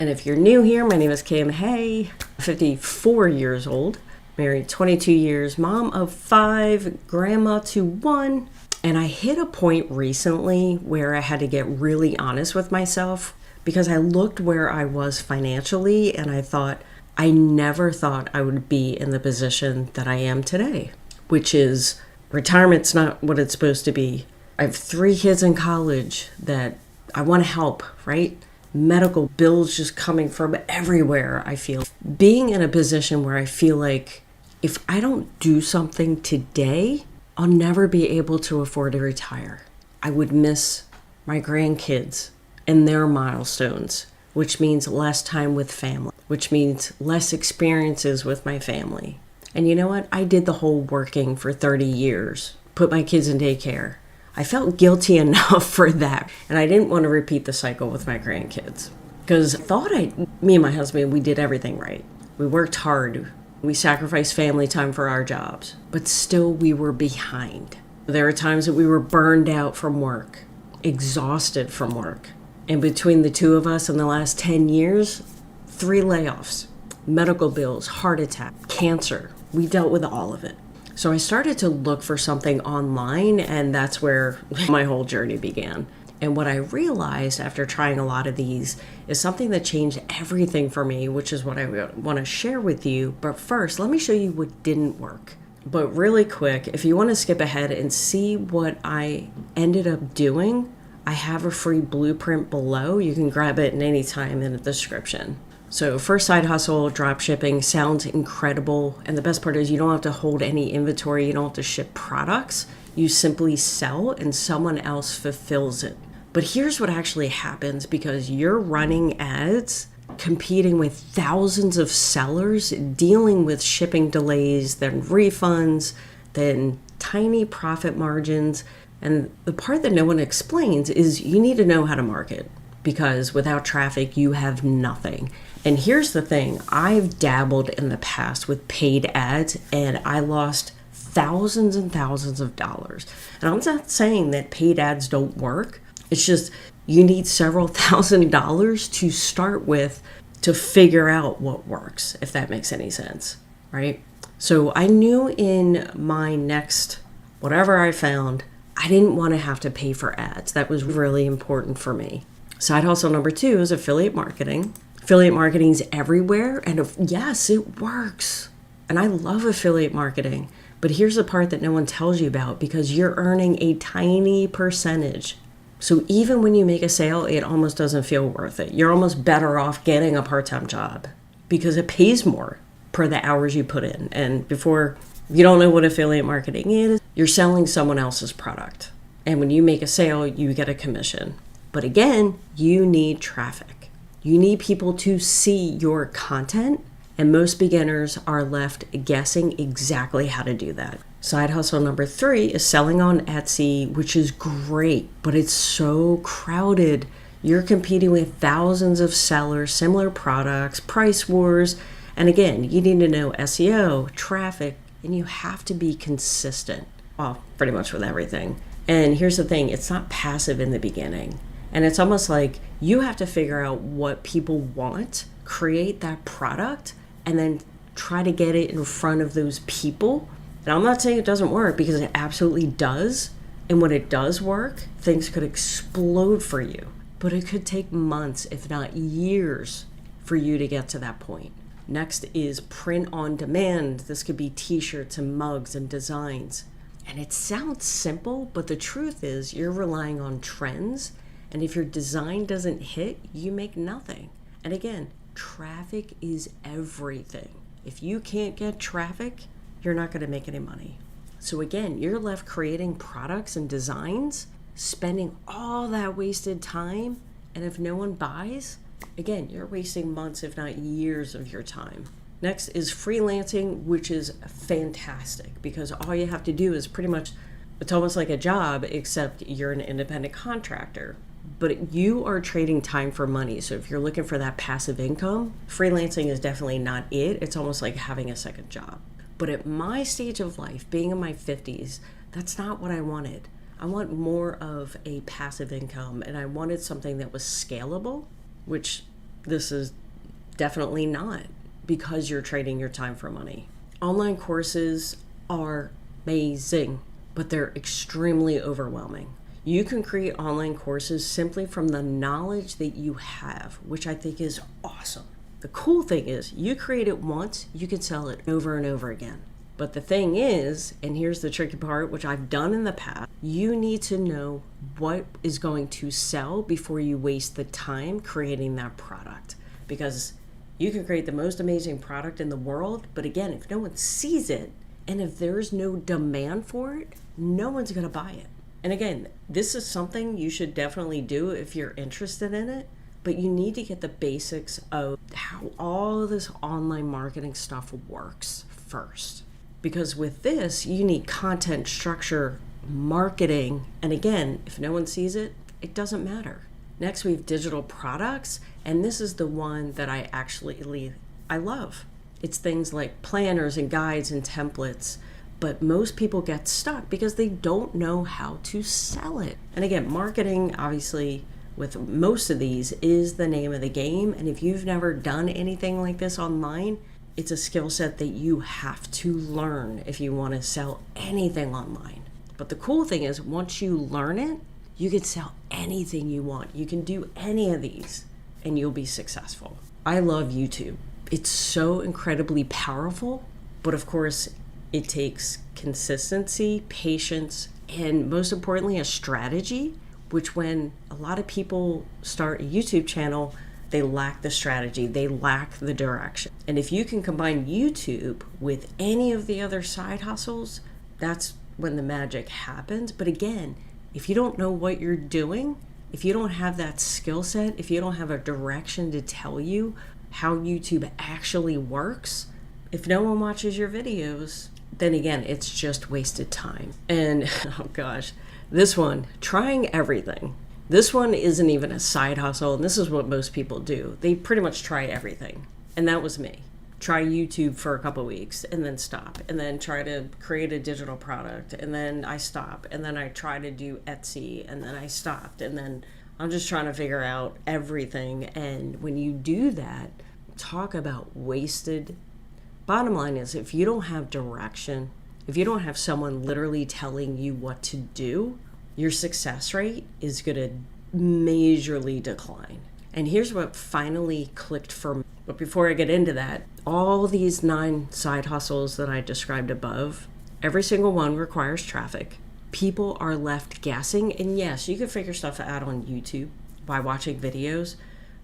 And if you're new here, my name is Kim. Hey, 54 years old, married 22 years, mom of 5, grandma to 1. And I hit a point recently where I had to get really honest with myself because I looked where I was financially and I thought, I never thought I would be in the position that I am today, which is retirement's not what it's supposed to be. I have 3 kids in college that I want to help, right? Medical bills just coming from everywhere, I feel. Being in a position where I feel like if I don't do something today, I'll never be able to afford to retire. I would miss my grandkids and their milestones, which means less time with family, which means less experiences with my family. And you know what? I did the whole working for 30 years, put my kids in daycare. I felt guilty enough for that. And I didn't want to repeat the cycle with my grandkids. Because me and my husband, we did everything right. We worked hard. We sacrificed family time for our jobs. But still, we were behind. There were times that we were burned out from work, exhausted from work. And between the two of us in the last 10 years, 3 layoffs, medical bills, heart attack, cancer. We dealt with all of it. So I started to look for something online, and that's where my whole journey began. And what I realized after trying a lot of these is something that changed everything for me, which is what I want to share with you. But first, let me show you what didn't work. But really quick, if you want to skip ahead and see what I ended up doing, I have a free blueprint below. You can grab it at any time in the description. So first side hustle, drop shipping sounds incredible. And the best part is you don't have to hold any inventory. You don't have to ship products. You simply sell and someone else fulfills it. But here's what actually happens because you're running ads, competing with thousands of sellers, dealing with shipping delays, then refunds, then tiny profit margins. And the part that no one explains is you need to know how to market because without traffic, you have nothing. And here's the thing, I've dabbled in the past with paid ads and I lost thousands and thousands of dollars. And I'm not saying that paid ads don't work. It's just you need several $1,000s to start with to figure out what works, if that makes any sense, right? So I knew in my next, whatever I found, I didn't want to have to pay for ads. That was really important for me. Side hustle number 2 is affiliate marketing. Affiliate marketing is everywhere, and yes, it works. And I love affiliate marketing, but here's the part that no one tells you about because you're earning a tiny percentage. So even when you make a sale, it almost doesn't feel worth it. You're almost better off getting a part-time job because it pays more per the hours you put in. And before you don't know what affiliate marketing is, you're selling someone else's product. And when you make a sale, you get a commission. But again, you need traffic. You need people to see your content, and most beginners are left guessing exactly how to do that. Side hustle number 3 is selling on Etsy, which is great, but it's so crowded. You're competing with thousands of sellers, similar products, price wars, and again, you need to know SEO, traffic, and you have to be consistent. Well, pretty much with everything. And here's the thing, it's not passive in the beginning. And it's almost like you have to figure out what people want, create that product, and then try to get it in front of those people. And I'm not saying it doesn't work because it absolutely does. And when it does work, things could explode for you. But it could take months, if not years, for you to get to that point. Next is print on demand. This could be t-shirts and mugs and designs. And it sounds simple, but the truth is you're relying on trends. And if your design doesn't hit, you make nothing. And again, traffic is everything. If you can't get traffic, you're not going to make any money. So again, you're left creating products and designs, spending all that wasted time. And if no one buys, again, you're wasting months, if not years of your time. Next is freelancing, which is fantastic because all you have to do is pretty much, it's almost like a job, except you're an independent contractor. But you are trading time for money. So if you're looking for that passive income, freelancing is definitely not it. It's almost like having a second job. But at my stage of life, being in my 50s, that's not what I wanted. I want more of a passive income, and I wanted something that was scalable, which This is definitely not, because you're trading your time for money. Online courses are amazing, but they're extremely overwhelming. You can create online courses simply from the knowledge that you have, which I think is awesome. The cool thing is you create it once, you can sell it over and over again. But the thing is, and here's the tricky part, which I've done in the past, you need to know what is going to sell before you waste the time creating that product. Because you can create the most amazing product in the world, but again, if no one sees it, and if there's no demand for it, no one's going to buy it. And again, this is something you should definitely do if you're interested in it, but you need to get the basics of how all this online marketing stuff works first. Because with this, you need content, structure, marketing, and again, if no one sees it, it doesn't matter. Next, we have digital products, and this is the one that I love. It's things like planners and guides and templates, but most people get stuck because they don't know how to sell it. And again, marketing, obviously, with most of these is the name of the game, and if you've never done anything like this online, it's a skill set that you have to learn if you want to sell anything online. But the cool thing is, once you learn it, you can sell anything you want. You can do any of these and you'll be successful. I love YouTube. It's so incredibly powerful, but of course, it takes consistency, patience, and most importantly, a strategy, which when a lot of people start a YouTube channel, they lack the strategy, they lack the direction. And if you can combine YouTube with any of the other side hustles, that's when the magic happens. But again, if you don't know what you're doing, if you don't have that skill set, if you don't have a direction to tell you how YouTube actually works, if no one watches your videos, then again, it's just wasted time. And oh gosh, this one, trying everything. This one isn't even a side hustle, and this is what most people do. They pretty much try everything. And that was me. Try YouTube for a couple weeks and then stop, and then try to create a digital product, and then I stop, and then I try to do Etsy, and then I stopped, and then I'm just trying to figure out everything. And when you do that, talk about wasted. Bottom line is, if you don't have direction, if you don't have someone literally telling you what to do, your success rate is going to majorly decline. And here's what finally clicked for me. But before I get into that, all these 9 side hustles that I described above, every single one requires traffic. People are left guessing. And yes, you can figure stuff out on YouTube by watching videos,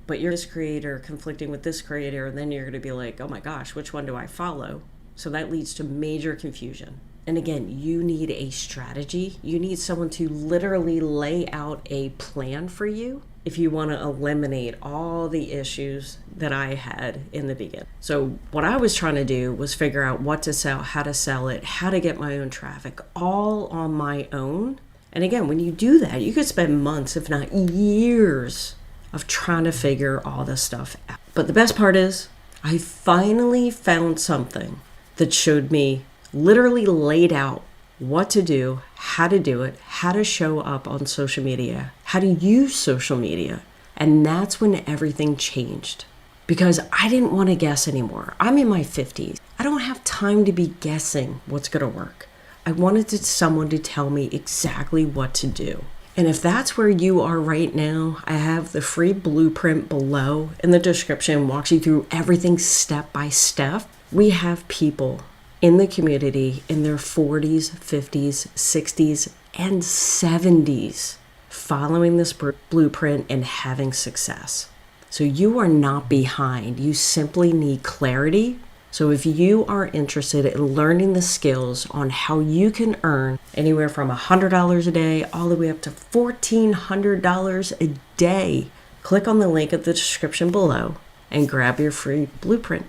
but you're this creator conflicting with this creator, and then you're going to be like, oh my gosh, which one do I follow? So that leads to major confusion. And again, you need a strategy. You need someone to literally lay out a plan for you if you want to eliminate all the issues that I had in the beginning. So what I was trying to do was figure out what to sell, how to sell it, how to get my own traffic, all on my own. And again, when you do that, you could spend months, if not years, of trying to figure all this stuff out. But the best part is, I finally found something that showed me, literally laid out what to do, how to do it, how to show up on social media, how to use social media. And that's when everything changed, because I didn't want to guess anymore. I'm in my 50s. I don't have time to be guessing what's going to work. I wanted someone to tell me exactly what to do. And if that's where you are right now, I have the free blueprint below in the description, walks you through everything step by step. We have people in the community in their 40s, 50s, 60s, and 70s following this blueprint and having success. So you are not behind. You simply need clarity. So if you are interested in learning the skills on how you can earn anywhere from $100 a day all the way up to $1,400 a day, click on the link at the description below and grab your free blueprint.